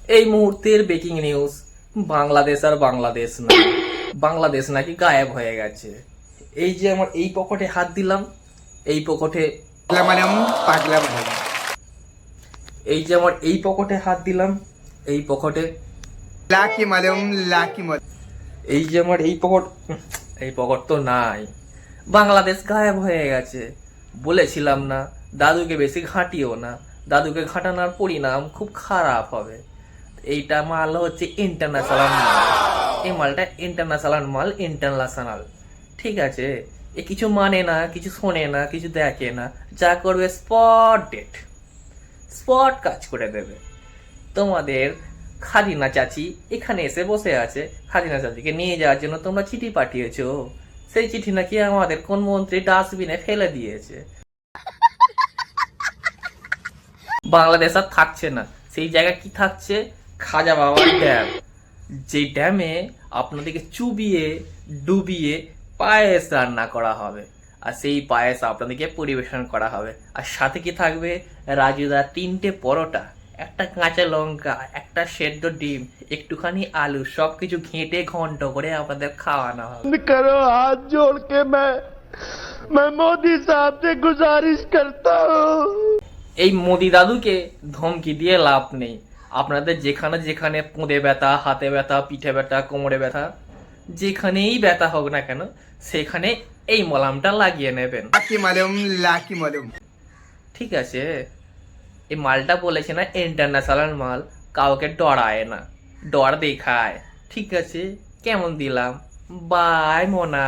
এই মুহূর্তের breaking news, Bangladesh আর বাংলাদেশ না, বাংলাদেশ নাকি গায়েব হয়ে গেছে। এই যে আমার এই পকেটে হাত দিলাম, এই পকেটে পাগলা ম্যাডাম। এই যে আমার এই পকেটে হাত দিলাম, এই পকেটে লাকি ম্যাডাম, লাকি ম্যাডাম। এই যে আমার এই পকেট তো নাই, বাংলাদেশ গায়েব হয়ে গেছে। বলেছিলাম না দাদুকে বেশি ঘাঁটিও না, দাদুকে ঘাঁটানোর পরিণাম খুব খারাপ হবে। এইটা মাল হচ্ছে ইন্টারন্যাশনাল মাল, এই মালটা ইন্টারন্যাশনাল মাল, ইন্টারন্যাশনাল। ঠিক আছে, এ কিছু মানে না, কিছু শোনে না, কিছু দেখে না, যা করবে স্পট ডেট, স্পট কাজ করে দেবে। তোমাদের খাদিনা চাচি এখানে এসে বসে আছে, খাদিনা চাচিকে নিয়ে যাওয়ার জন্য তোমরা চিঠি পাঠিয়েছো, সেই চিঠি নাকি আমাদের কোন মন্ত্রী ডাস্টবিনে ফেলে দিয়েছে। বাংলাদেশ আর থাকছে না, সেই জায়গায় কি থাকছে? খাজা বাবার ড্যাম, যে ড্যামে আপনাদেরকে চুবিয়ে ডুবিয়ে পায়েস রান্না করা হবে, আর সেই পায়েস আপনাদেরকে পরিবেশন করা হবে। আর সাথে কি থাকবে? রাজুদার 3টে পরোটা, একটা কাঁচা লঙ্কা, একটা সেদ্ধ ডিম, একটুখানি আলু, সবকিছু ঘেঁটে ঘন্ট করে আপনাদের খাওয়ানো হবে। करो हाथ जोड़ के मैं मोदी साहब से गुजारिश करता हूँ। এই মোদি দাদুকে ধমকি দিয়ে লাভ নেই। আপনাদের যেখানে যেখানে কোঁদে ব্যথা, হাতে ব্যথা, পিঠে ব্যথা, কোমরে ব্যথা, যেখানেই ব্যথা হোক না কেন, সেখানে এই মলমটা লাগিয়ে নেবেন। Lucky madam, lucky madam. ঠিক আছে, এই মালটা বলেছে না ইন্টারন্যাশনাল মাল, কাউকে ডরায় না, ডর দেখায়। ঠিক আছে, কেমন দিলাম? বাই মোনা।